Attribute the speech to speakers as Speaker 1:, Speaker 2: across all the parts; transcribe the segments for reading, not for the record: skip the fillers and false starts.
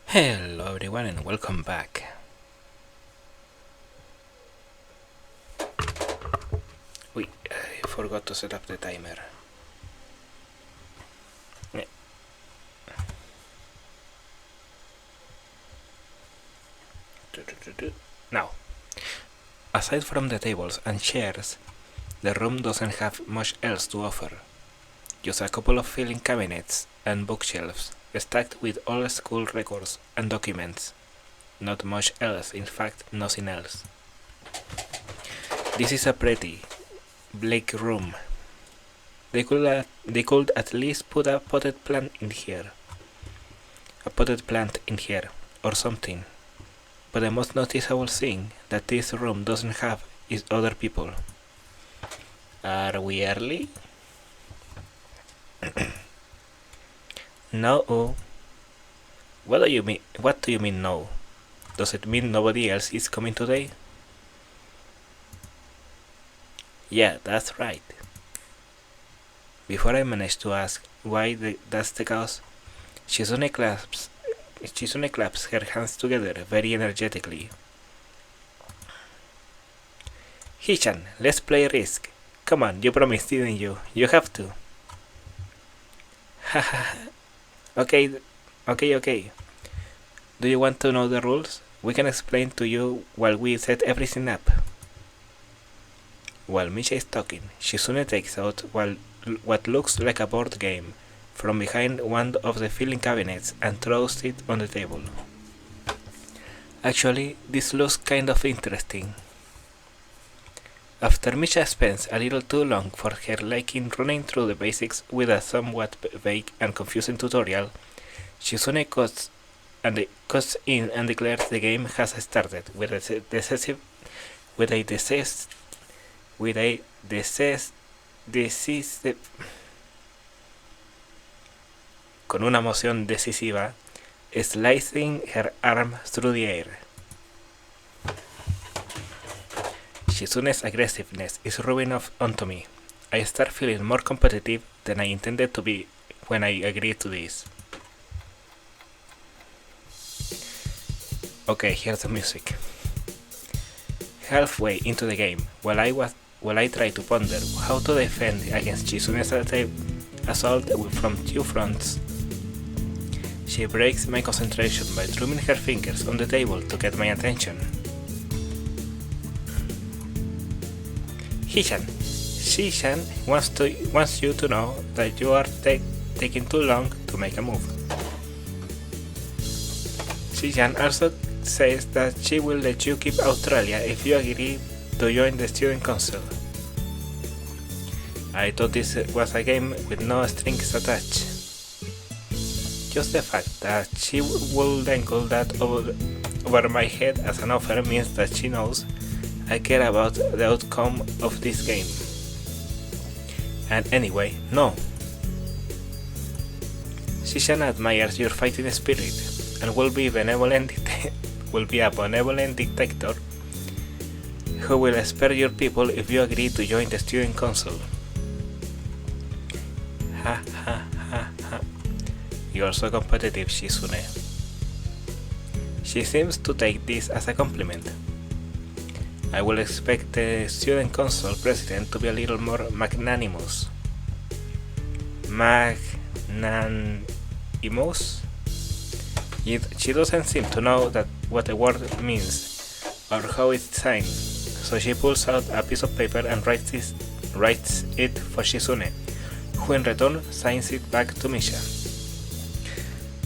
Speaker 1: Hello everyone and welcome back. I forgot to set up the timer. Now, aside from the tables and chairs, the room doesn't have much else to offer. Just a couple of filing cabinets and bookshelves stacked with old school records and documents. Not much else, in fact, nothing else. This is a pretty, bleak room. They could at least put a potted plant in here. Or something. But the most noticeable thing that this room doesn't have is other people. Are we early? No. What do you mean? What do you mean no? Does it mean nobody else is coming today? Yeah, that's right. Before I managed to ask why that's the cause, Shizune claps her hands together very energetically. Hichan, let's play Risk. Come on, you promised, didn't you? You have to. Haha. Okay. Do you want to know the rules? We can explain to you while we set everything up. While Misha is talking, Shizune takes out what looks like a board game from behind one of the filing cabinets and throws it on the table. Actually, this looks kind of interesting. After Misha spends a little too long for her liking running through the basics with a somewhat vague and confusing tutorial, Shizune cuts in and declares the game has started with a decisive con una moción decisiva, slicing her arm through the air. Shizune's aggressiveness is rubbing off onto me. I start feeling more competitive than I intended to be when I agreed to this. Okay, here's the music. Halfway into the game, while I try to ponder how to defend against Shizune's assault from two fronts, she breaks my concentration by drumming her fingers on the table to get my attention. Shishan wants you to know that you are taking too long to make a move. Shishan also says that she will let you keep Australia if you agree to join the student council. I thought this was a game with no strings attached. Just the fact that she will dangle that over my head as an offer means that she knows I care about the outcome of this game. And anyway, no. Shishan admires your fighting spirit and will be a benevolent dictator who will spare your people if you agree to join the student council. Ha. You're so competitive, Shizune. She seems to take this as a compliment. I will expect the student council president to be a little more magnanimous. Magnanimous? She doesn't seem to know what the word means or how it's signed, so she pulls out a piece of paper and writes it for Shizune, who in return signs it back to Misha.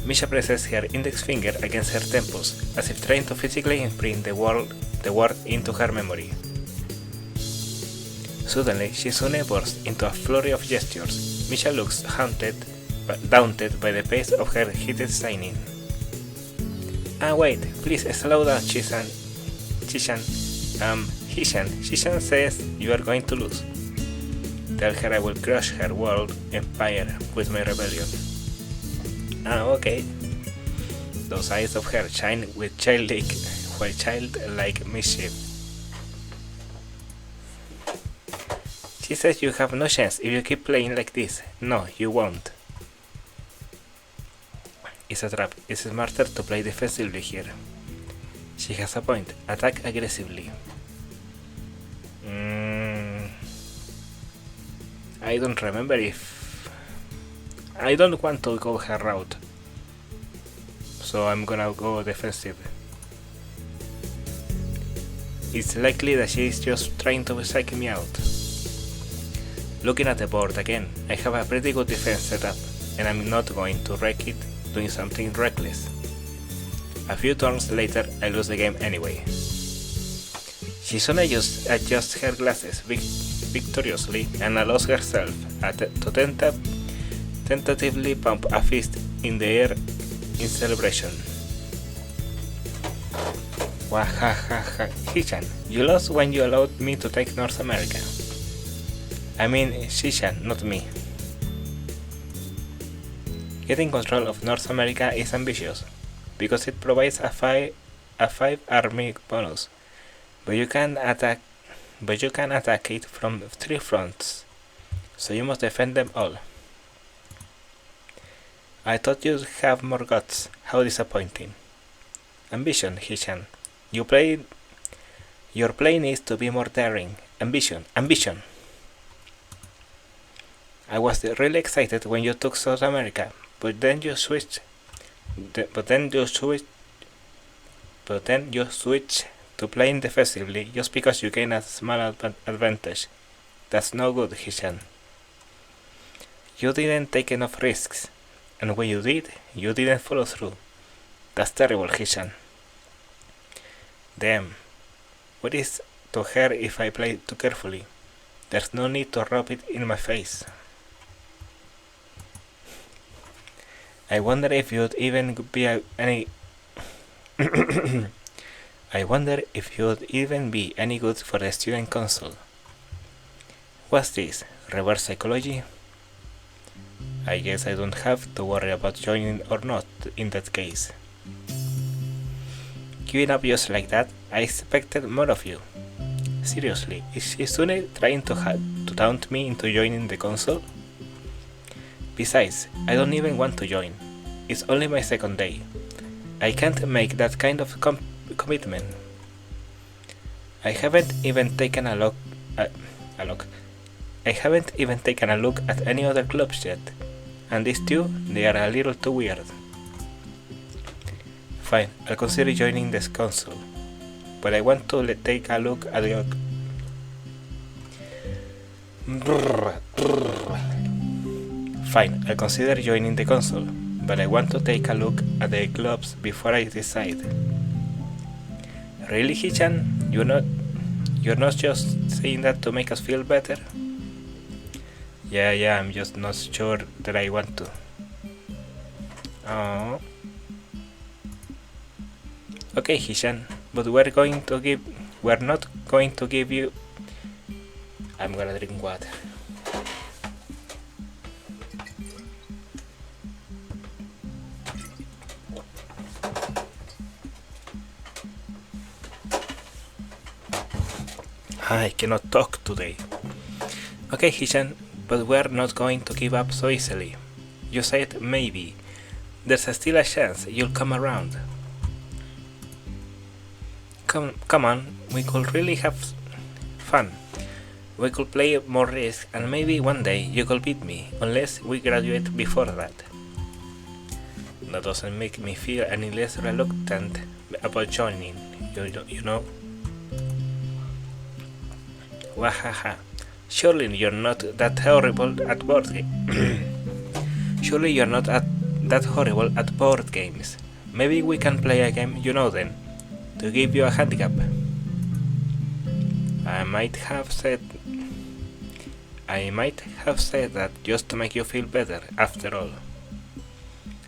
Speaker 1: Misha presses her index finger against her temples, as if trying to physically imprint the word into her memory. Suddenly, Shizune bursts into a flurry of gestures. Misha looks daunted by the pace of her heated signing. Wait, please slow down, Hishan. Hishan says you are going to lose. Tell her I will crush her world empire with my rebellion. Okay. Those eyes of her shine with childlike mischief. She says you have no chance if you keep playing like this. No, you won't. is a trap. It's smarter to play defensively here. She has a point. Attack aggressively. I don't remember if... I don't want to go her route. So I'm gonna go defensive. It's likely that she is just trying to psych me out. Looking at the board again, I have a pretty good defense setup, and I'm not going to wreck it doing something reckless. A few turns later, I lose the game anyway. Shizune just adjusts her glasses victoriously and allows herself to tentatively pump a fist in the air in celebration. Wahahaha, Hichan, you lost when you allowed me to take North America. I mean Shishan, not me. Getting control of North America is ambitious, because it provides a 5 army bonus, but you can attack it from 3 fronts, so you must defend them all. I thought you'd have more guts. How disappointing. Ambition, Hishan. Your play needs to be more daring. Ambition. I was really excited when you took South America, but then you switched to playing defensively just because you gain a small advantage. That's no good, Hishan. You didn't take enough risks, and when you did, you didn't follow through. That's terrible, Hishan. Damn. What is to her if I play too carefully? There's no need to rub it in my face. I wonder if you'd even be any good for the student council. What's this? Reverse psychology? I guess I don't have to worry about joining or not in that case. Giving up just like that? I expected more of you. Seriously, is Shizune trying to taunt me into joining the council? Besides, I don't even want to join. It's only my second day. I can't make that kind of commitment. I haven't even taken a look at any other clubs yet, and these two, they are a little too weird. Fine, I'll consider joining this council, but I want to take a look at the... Fine, I'll consider joining the council, but I want to take a look at the clubs before I decide. Really, Hichan? You're not just saying that to make us feel better? Yeah, I'm just not sure that I want to. Oh. Okay, Hishan, but we're not going to give you... I'm gonna drink water. I cannot talk today. Okay, Hishan, but we're not going to give up so easily. You said maybe. There's still a chance you'll come around. Come on, we could really have fun. We could play more risk, and maybe one day you could beat me, unless we graduate before that. That doesn't make me feel any less reluctant about joining, you know. Wahaha. Surely you're not that horrible at board games. Maybe we can play a game you know then, to give you a handicap. I might have said that just to make you feel better, after all.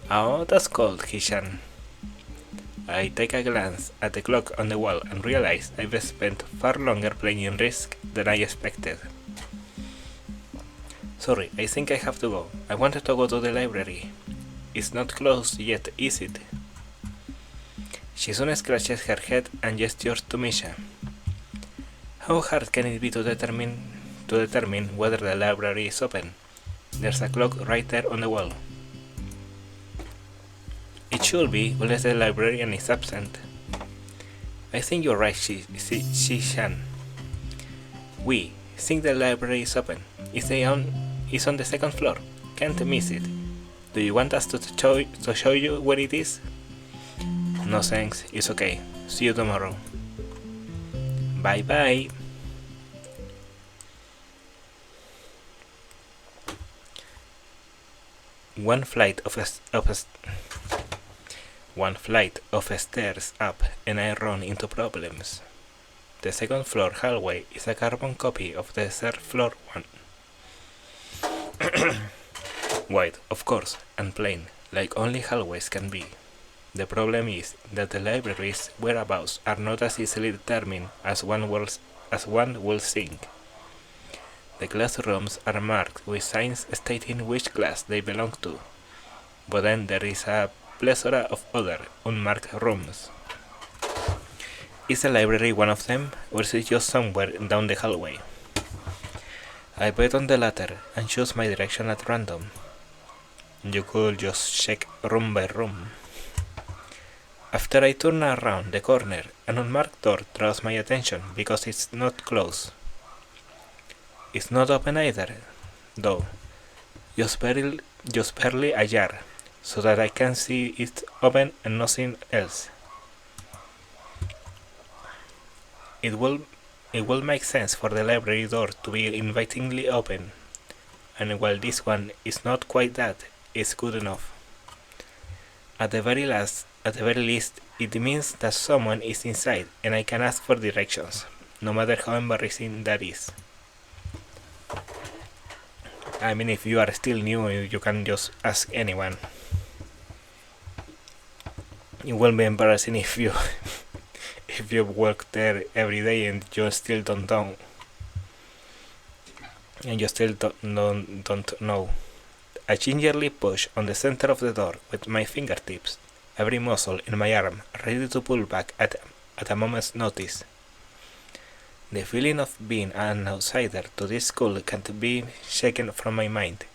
Speaker 1: Oh, that's cold, Hishan. I take a glance at the clock on the wall and realize I've spent far longer playing Risk than I expected. Sorry, I think I have to go. I wanted to go to the library. It's not closed yet, is it? Shizune scratches her head and gestures to Misha. How hard can it be to determine whether the library is open? There's a clock right there on the wall. It should be, unless the librarian is absent. I think you're right, Shan. We think the library is open. It's on the second floor. Can't miss it. Do you want us to show you where it is? No thanks, it's okay. See you tomorrow. Bye bye. One flight of stairs up, and I run into problems. The second floor hallway is a carbon copy of the third floor one. Wide, of course, and plain, like only hallways can be. The problem is that the library's whereabouts are not as easily determined as one will think. The classrooms are marked with signs stating which class they belong to, but then there is a plethora of other unmarked rooms. Is the library one of them, or is it just somewhere down the hallway? I bet on the latter and choose my direction at random. You could just check room by room. After I turn around the corner, an unmarked door draws my attention because it's not closed. It's not open either, though, just barely ajar, so that I can see it's open and nothing else. It will make sense for the library door to be invitingly open, and while this one is not quite that, it's good enough. At the very least, it means that someone is inside and I can ask for directions, no matter how embarrassing that is. I mean, if you are still new, you can just ask anyone. It will be embarrassing if you if you work there every day and you still don't know. And you still don't know. I gingerly push on the center of the door with my fingertips, every muscle in my arm ready to pull back at a moment's notice. The feeling of being an outsider to this school can't be shaken from my mind,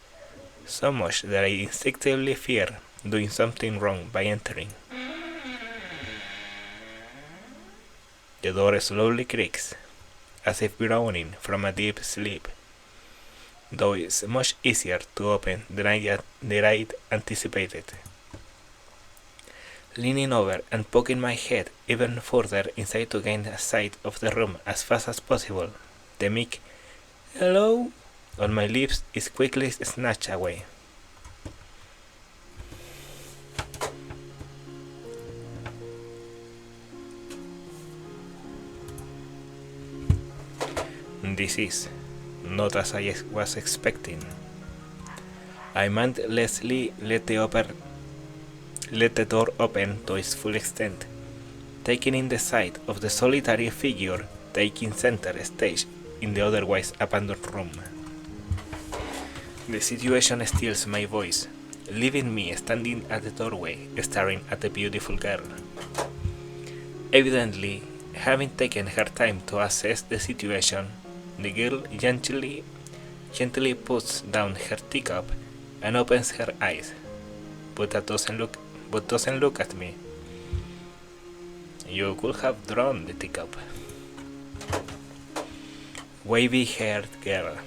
Speaker 1: so much that I instinctively fear doing something wrong by entering. The door slowly creaks, as if groaning from a deep sleep, though it's much easier to open than I'd anticipated. Leaning over and poking my head even further inside to gain a sight of the room as fast as possible, the meek "hello" on my lips is quickly snatched away. This is not as I was expecting. I mindlessly let the door open to its full extent, taking in the sight of the solitary figure taking center stage in the otherwise abandoned room. The situation steals my voice, leaving me standing at the doorway staring at the beautiful girl. Evidently, having taken her time to assess the situation, the girl gently puts down her teacup and opens her eyes, but doesn't look at me. You could have drawn the teacup. Wavy-haired girl.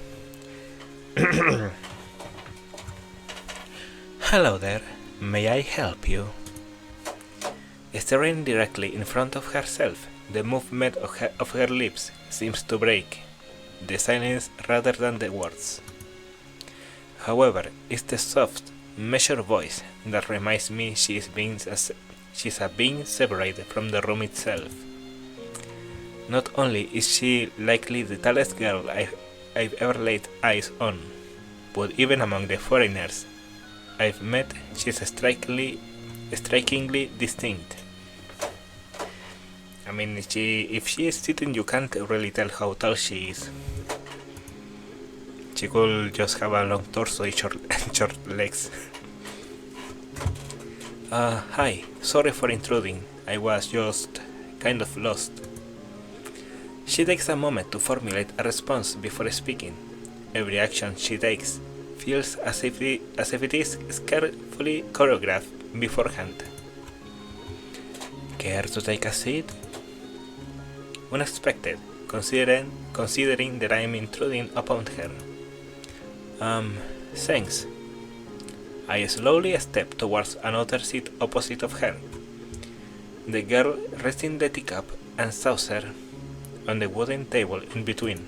Speaker 1: Hello there, may I help you? Staring directly in front of herself, the movement of her lips seems to break the silence rather than the words. However, it's the soft, measured voice that reminds me she's being separated from the room itself. Not only is she likely the tallest girl I've ever laid eyes on, but even among the foreigners I've met, she's strikingly distinct. I mean, if she is sitting, you can't really tell how tall she is. She could just have a long torso and short legs. Hi, sorry for intruding. I was just kind of lost. She takes a moment to formulate a response before speaking. Every action she takes feels as if it is carefully choreographed beforehand. Care to take a seat? Unexpected, considering that I am intruding upon her. Thanks. I slowly step towards another seat opposite of her. The girl resting the teacup and saucer on the wooden table in between.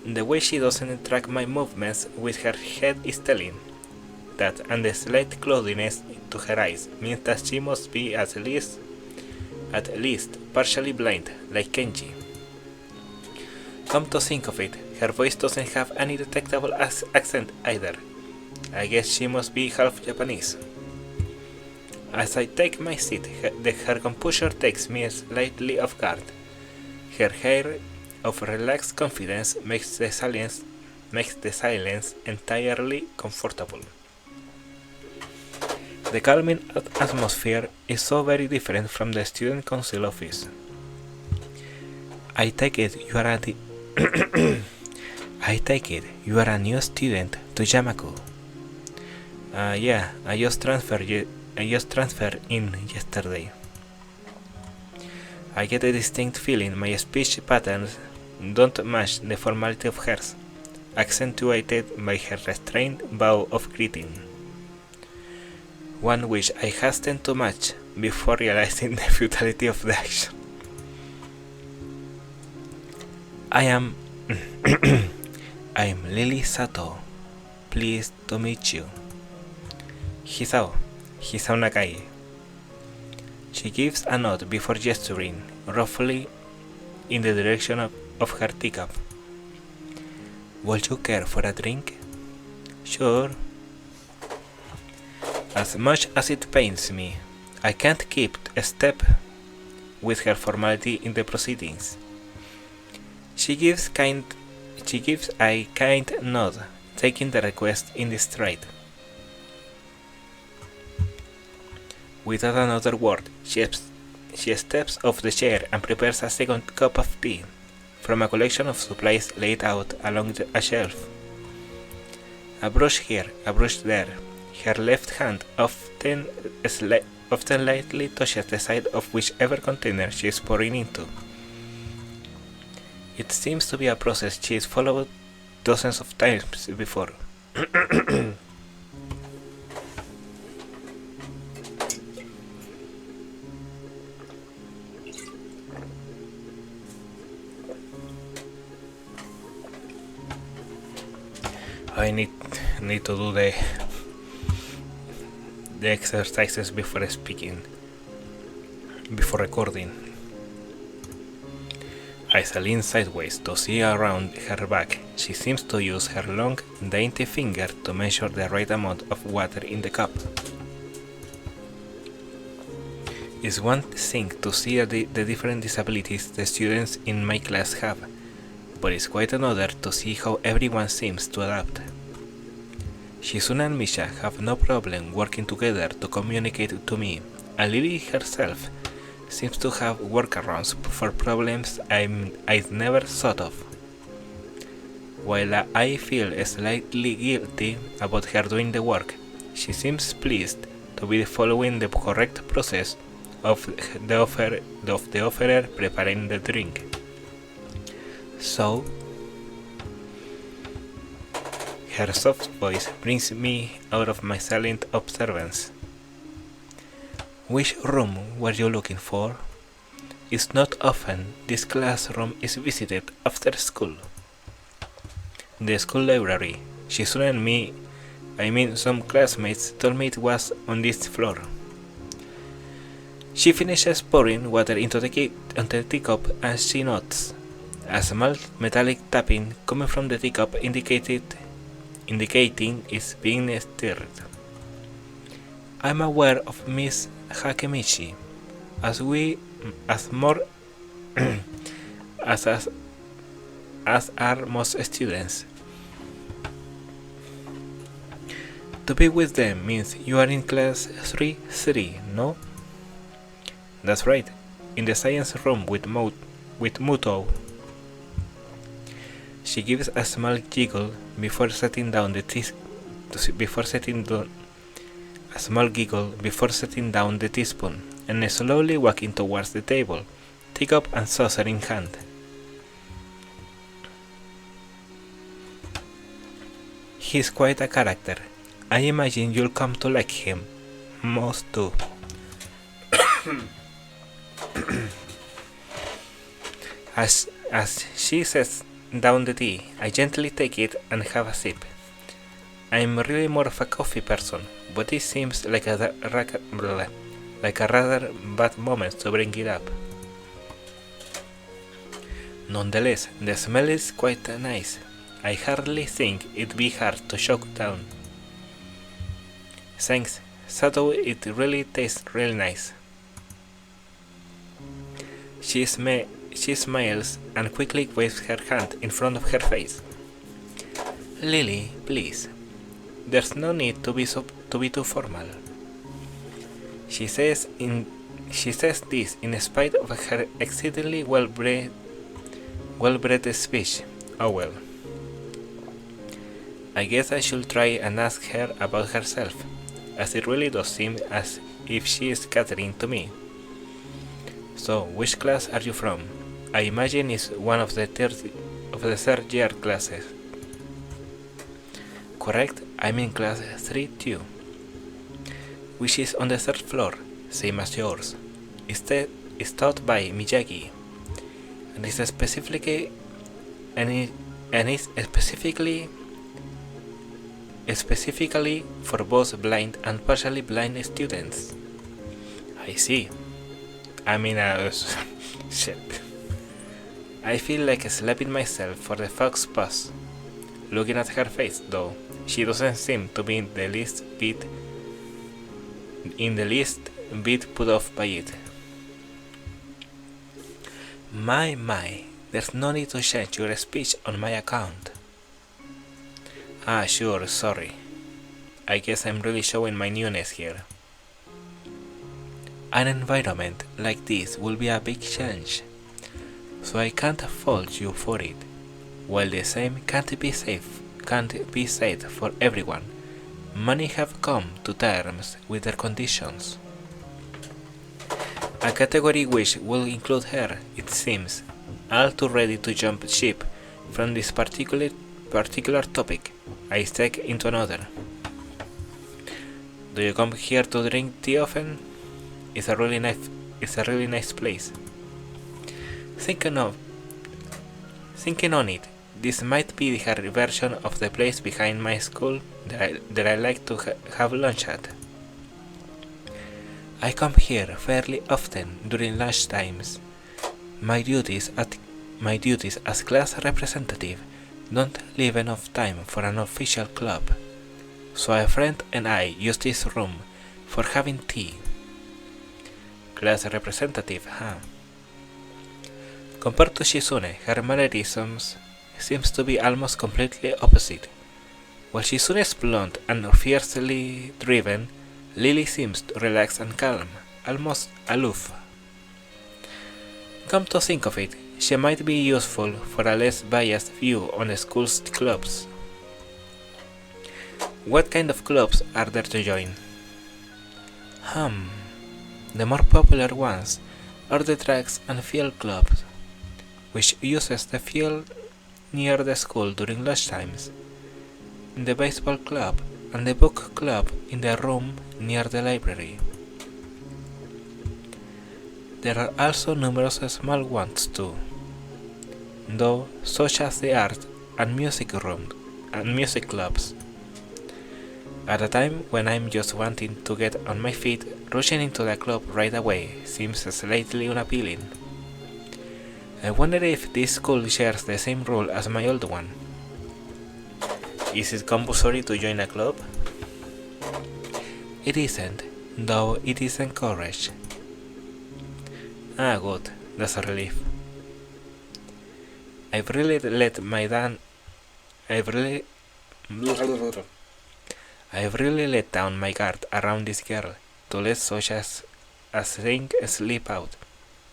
Speaker 1: The way she doesn't track my movements with her head is telling. That and the slight cloudiness to her eyes means that she must be at least partially blind, like Kenji. Come to think of it, her voice doesn't have any detectable accent either. I guess she must be half Japanese. As I take my seat, her composure takes me slightly off guard. Her air of relaxed confidence makes the silence entirely comfortable. The calming atmosphere is so very different from the student council office. I take it you are a new student to Yamaku. Yeah, I just transferred in yesterday. I get a distinct feeling my speech patterns don't match the formality of hers, accentuated by her restrained bow of greeting. One which I hastened to match before realizing the futility of the action. I'm Lily Sato. Pleased to meet you. Hisao Nakai. She gives a nod before gesturing, roughly in the direction of her teacup. Would you care for a drink? Sure. As much as it pains me, I can't keep a step with her formality in the proceedings. She gives a kind nod, taking the request in stride. Without another word, she steps off the chair and prepares a second cup of tea from a collection of supplies laid out along a shelf. A brush here, a brush there. Her left hand often lightly touches the side of whichever container she is pouring into. It seems to be a process she has followed dozens of times before. I need to do the exercises before speaking, before recording. I lean sideways to see around her back. She seems to use her long, dainty finger to measure the right amount of water in the cup. It's one thing to see the different disabilities the students in my class have, but it's quite another to see how everyone seems to adapt. Shizuna and Misha have no problem working together to communicate to me, and Lily herself seems to have workarounds for problems I'd never thought of. While I feel slightly guilty about her doing the work, she seems pleased to be following the correct process of the offerer preparing the drink. So, her soft voice brings me out of my silent observance. Which room were you looking for? It's not often this classroom is visited after school. The school library. Shizuna and me, some classmates told me it was on this floor. She finishes pouring water into the teacup and she nods. A small metallic tapping coming from the teacup indicating it's being stirred. I'm aware of Miss Hakemichi, as are most students. To be with them means you are in class 3-3, no? That's right, in the science room with Muto. She gives a small giggle before setting down the teaspoon and slowly walking towards the table, teacup and saucer in hand. He's quite a character. I imagine you'll come to like him. Most do. As she sets down the tea, I gently take it and have a sip. I'm really more of a coffee person, but this seems like a rather bad moment to bring it up. Nonetheless, the smell is quite nice. I hardly think it'd be hard to choke down. Thanks, Sato, it really tastes really nice. She smiles and quickly waves her hand in front of her face. Lily, please. There's no need to be too formal. She says this in spite of her exceedingly well-bred speech. Oh well. I guess I should try and ask her about herself, as it really does seem as if she is catering to me. So, which class are you from? I imagine it's one of the third year classes. Correct, I'm in class 3-2, which is on the third floor, same as yours. It's taught by Miyagi, and is specifically for both blind and partially blind students. I see. I mean, shit. I feel like slapping myself for the fox pass. Looking at her face, though, she doesn't seem to be in the least bit put off by it. My, there's no need to change your speech on my account. Ah, sure, sorry. I guess I'm really showing my newness here. An environment like this will be a big challenge, so I can't fault you for it, while the same can't be said for everyone. Many have come to terms with their conditions. A category which will include her, it seems, all too ready to jump ship from this particular topic. I step into another. Do you come here to drink tea often? It's a really nice place. Thinking on it, this might be her version of the place behind my school that I like to have lunch at. I come here fairly often during lunch times. My duties as class representative don't leave enough time for an official club, so a friend and I use this room for having tea. Class representative, huh? Compared to Shizune, her mannerisms seems to be almost completely opposite. While Shizune is blunt and fiercely driven, Lily seems relaxed and calm, almost aloof. Come to think of it, she might be useful for a less biased view on the school's clubs. What kind of clubs are there to join? The more popular ones are the Tracks and Field clubs, which uses the field near the school during lunch times, the baseball club and the book club in the room near the library. There are also numerous small ones too, though, such as the art and music room and music clubs. At a time when I'm just wanting to get on my feet, rushing into the club right away seems slightly unappealing. I wonder if this school shares the same rule as my old one. Is it compulsory to join a club? It isn't, though it is encouraged. Ah, good, that's a relief. I've really let down my guard around this girl to let such as a thing slip out.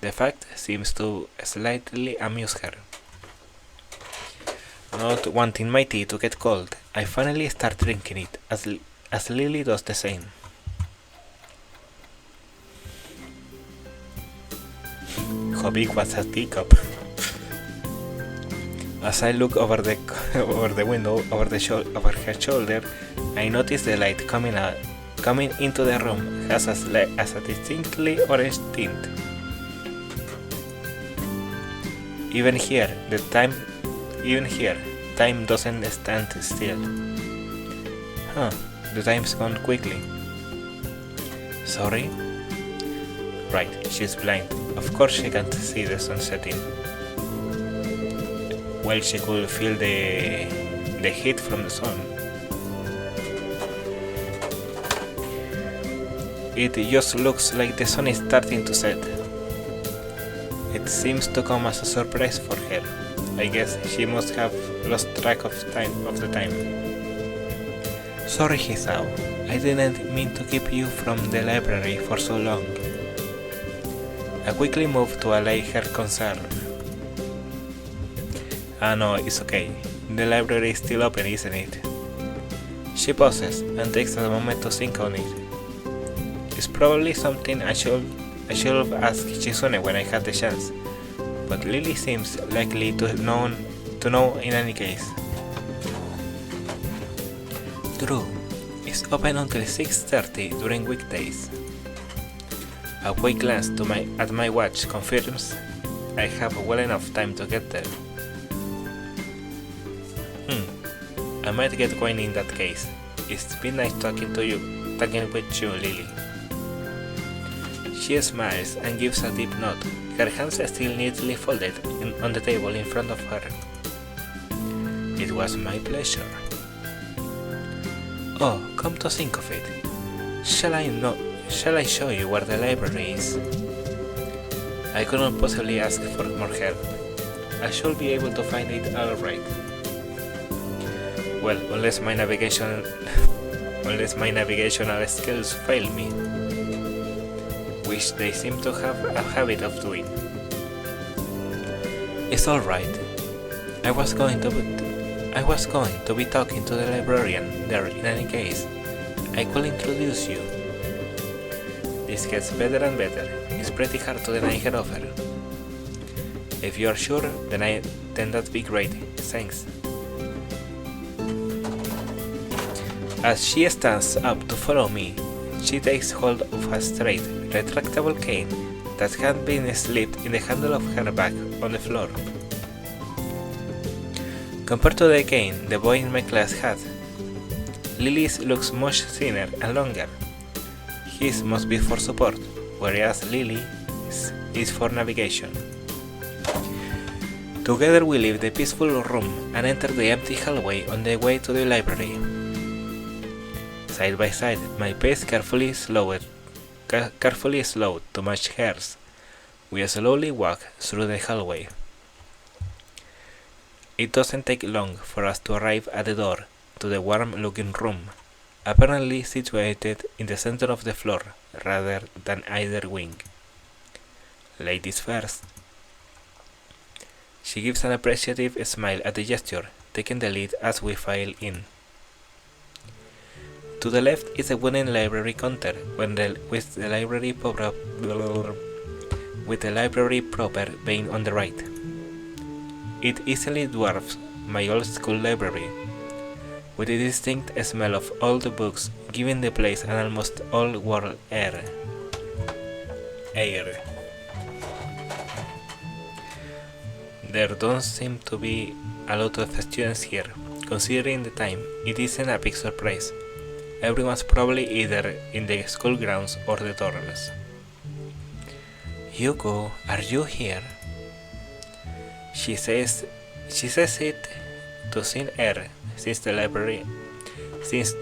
Speaker 1: The fact seems to slightly amuse her. Not wanting my tea to get cold, I finally start drinking it, as Lily does the same. How big was that teacup? As I look over the window over her shoulder, I notice the light coming into the room has a distinctly orange tint. Even here, time doesn't stand still. Huh, the time's gone quickly. Sorry? Right, she's blind. Of course she can't see the sun setting. Well, she could feel the heat from the sun. It just looks like the sun is starting to set. It seems to come as a surprise for her. I guess she must have lost track of the time. Sorry, Hisao. I didn't mean to keep you from the library for so long. I quickly moved to allay her concern. No, it's okay. The library is still open, isn't it? She pauses and takes a moment to think on it. It's probably something I should have asked Shizune when I had the chance, but Lily seems likely to know in any case. True, it's open until 6:30 during weekdays. A quick glance at my watch confirms I have well enough time to get there. I might get going in that case. It's been nice talking with you, Lily. She smiles and gives a deep nod, her hands still neatly folded on the table in front of her. It was my pleasure. Oh, come to think of it, shall I show you where the library is? I couldn't possibly ask for more help. I should be able to find it alright. Well, unless my navigational skills fail me, which they seem to have a habit of doing. It's alright. I was going to be talking to the librarian there in any case. I could introduce you. This gets better and better. It's pretty hard to deny her offer. If you are sure, then that'd be great. Thanks. As she stands up to follow me, she takes hold of a straight, retractable cane that had been slipped in the handle of her bag on the floor. Compared to the cane the boy in my class had, Lily's looks much thinner and longer. His must be for support, whereas Lily's is for navigation. Together we leave the peaceful room and enter the empty hallway on the way to the library. Side by side, my pace carefully slowed to match hers. We slowly walk through the hallway. It doesn't take long for us to arrive at the door to the warm-looking room, apparently situated in the center of the floor rather than either wing. Ladies first. She gives an appreciative smile at the gesture, taking the lead as we file in. To the left is a wooden library counter with the library proper being on the right. It easily dwarfs my old school library, with a distinct smell of old books giving the place an almost old-world air. There don't seem to be a lot of students here. Considering the time, it isn't a big surprise. Everyone's probably either in the school grounds or the dorms. Yuko, are you here? She says it to thin air, since the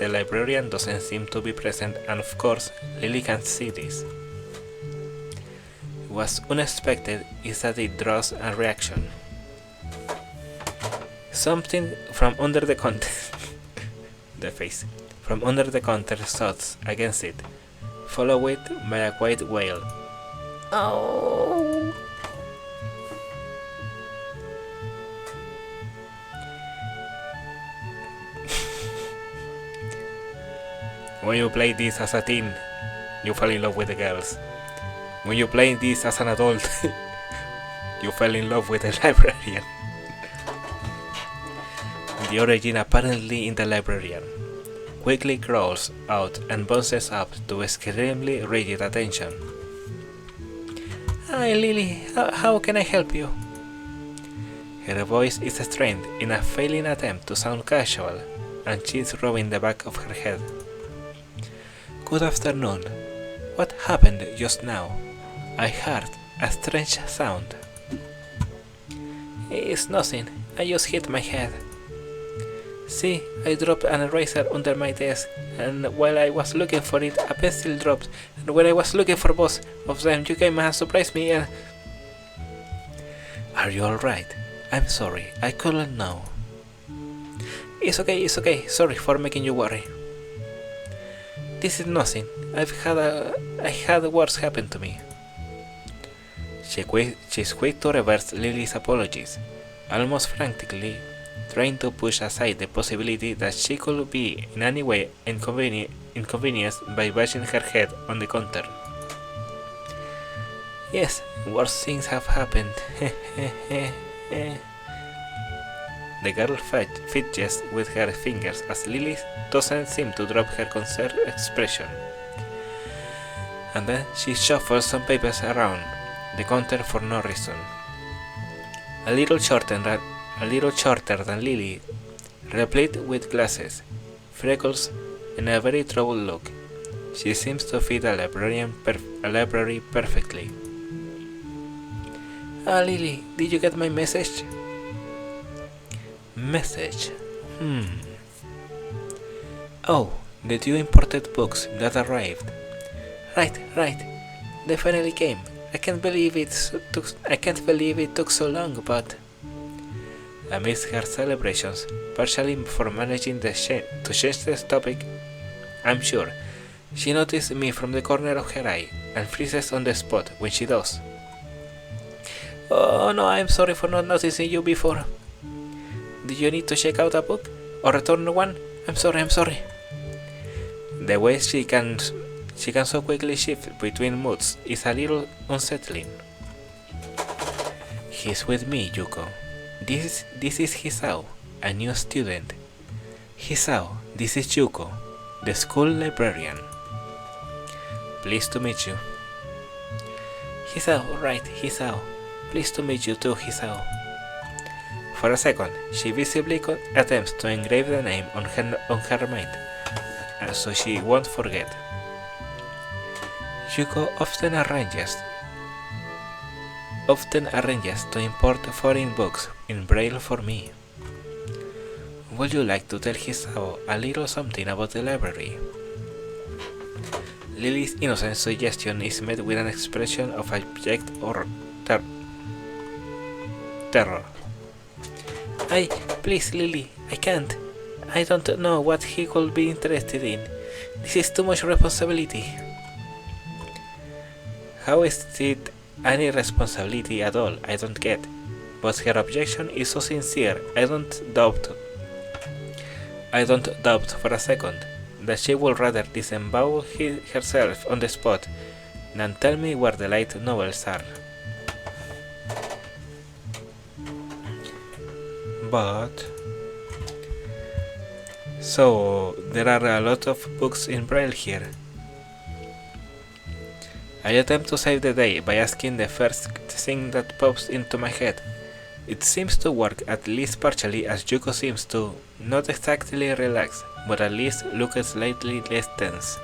Speaker 1: librarian doesn't seem to be present, and of course, Lily can't see this. What's unexpected is that it draws a reaction. Something from under the counter the face. From under the counter thuds against it, followed by a quiet wail. Oh! When you play this as a teen, you fall in love with the girls. When you play this as an adult, You fell in love with a librarian. The origin apparently in the librarian quickly crawls out and bounces up to extremely rigid attention. Hi Lily, how can I help you? Her voice is strained in a failing attempt to sound casual, and she's rubbing the back of her head. Good afternoon. What happened just now? I heard a strange sound. It's nothing, I just hit my head. See, I dropped an eraser under my desk, and while I was looking for it, a pencil dropped, and when I was looking for both of them, you came and surprised me and... Are you alright? I'm sorry, I couldn't know. It's okay, sorry for making you worry. This is nothing, I had worse happen to me. She's quick to reverse Lily's apologies, almost frantically trying to push aside the possibility that she could be in any way inconvenienced by bashing her head on the counter. Yes, worse things have happened. The girl fidgets with her fingers as Lily doesn't seem to drop her concerned expression. And then she shuffles some papers around the counter for no reason. A little shorter than Lily, replete with glasses, freckles, and a very troubled look. She seems to fit a library perfectly. Lily, did you get my message? Message? Oh, the two imported books that arrived. Right. They finally came. I can't believe it took so long, but... Amidst her celebrations, partially for managing to change the topic, I'm sure, she noticed me from the corner of her eye and freezes on the spot when she does. Oh no, I'm sorry for not noticing you before. Did you need to check out a book? Or return one? I'm sorry. The way she can so quickly shift between moods is a little unsettling. He's with me, Yuko. This is Hisao, a new student. Hisao, this is Yuko, the school librarian. Pleased to meet you. Hisao, right, Hisao. Pleased to meet you too, Hisao. For a second, she visibly attempts to engrave the name on her mind, so she won't forget. Yuko often arranges to import foreign books in Braille for me. Would you like to tell Hisao a little something about the library? Lily's innocent suggestion is met with an expression of abject or terror. Please Lily, I can't. I don't know what he could be interested in. This is too much responsibility. How is it any responsibility at all? I don't get. But her objection is so sincere, I don't doubt for a second that she would rather disembowel herself on the spot than tell me where the light novels are. But... So, there are a lot of books in Braille here. I attempt to save the day by asking the first thing that pops into my head. It seems to work at least partially, as Yuko seems to, not exactly relax, but at least look slightly less tense.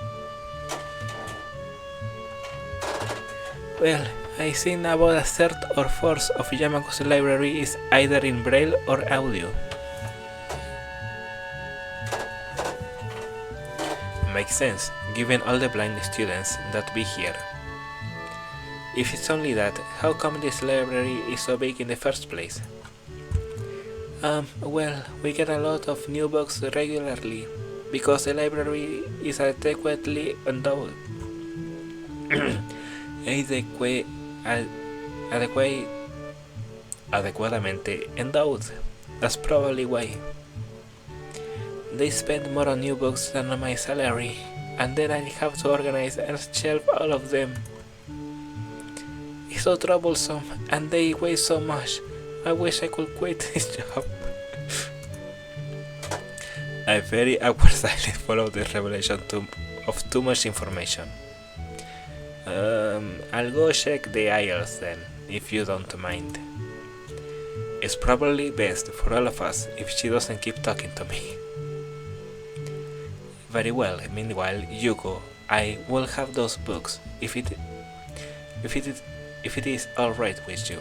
Speaker 1: Well, I think about a third or fourth of Yamako's library is either in Braille or audio. Makes sense, given all the blind students that be here. If it's only that, how come this library is so big in the first place? Well, we get a lot of new books regularly, because the library is adequately endowed. Adequatamente endowed. That's probably why. They spend more on new books than on my salary, and then I have to organize and shelve all of them. He's so troublesome, and they weigh so much. I wish I could quit this job. A very awkward silence followed this revelation of too much information. I'll go check the aisles then, if you don't mind. It's probably best for all of us if she doesn't keep talking to me. Very well, meanwhile, you go. I will have those books, if it is alright with you.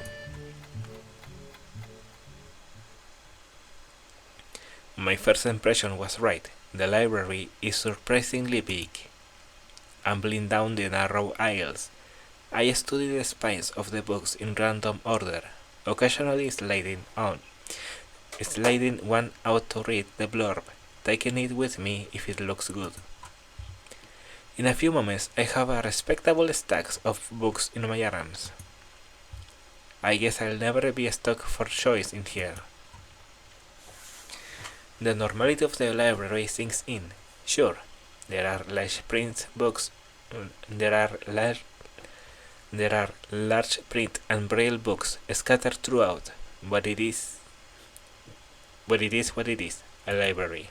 Speaker 1: My first impression was right. The library is surprisingly big. Ambling down the narrow aisles, I studied the spines of the books in random order, occasionally sliding one out to read the blurb, taking it with me if it looks good. In a few moments, I have a respectable stack of books in my arms. I guess I'll never be stuck for choice in here. The normality of the library sinks in. Sure, there are large print books. There are large print and braille books scattered throughout, but it is what it is, a library.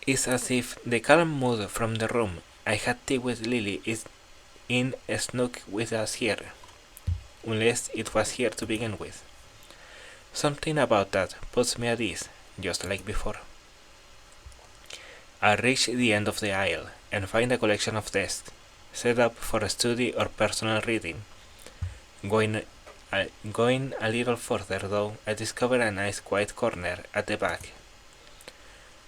Speaker 1: It's as if the calm mood from the room I had tea with Lily is in snuck with us here, unless it was here to begin with. Something about that puts me at ease, just like before. I reach the end of the aisle and find a collection of desks, set up for study or personal reading. Going a little further though, I discover a nice quiet corner at the back.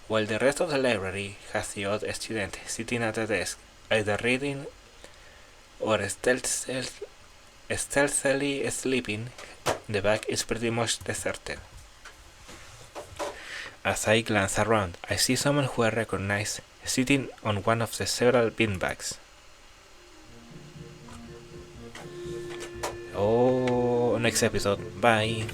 Speaker 1: While the rest of the library has the odd student sitting at a desk, either reading or stealthily sleeping, the back is pretty much deserted. As I glance around, I see someone who I recognize sitting on one of the several beanbags. Oh, next episode. Bye.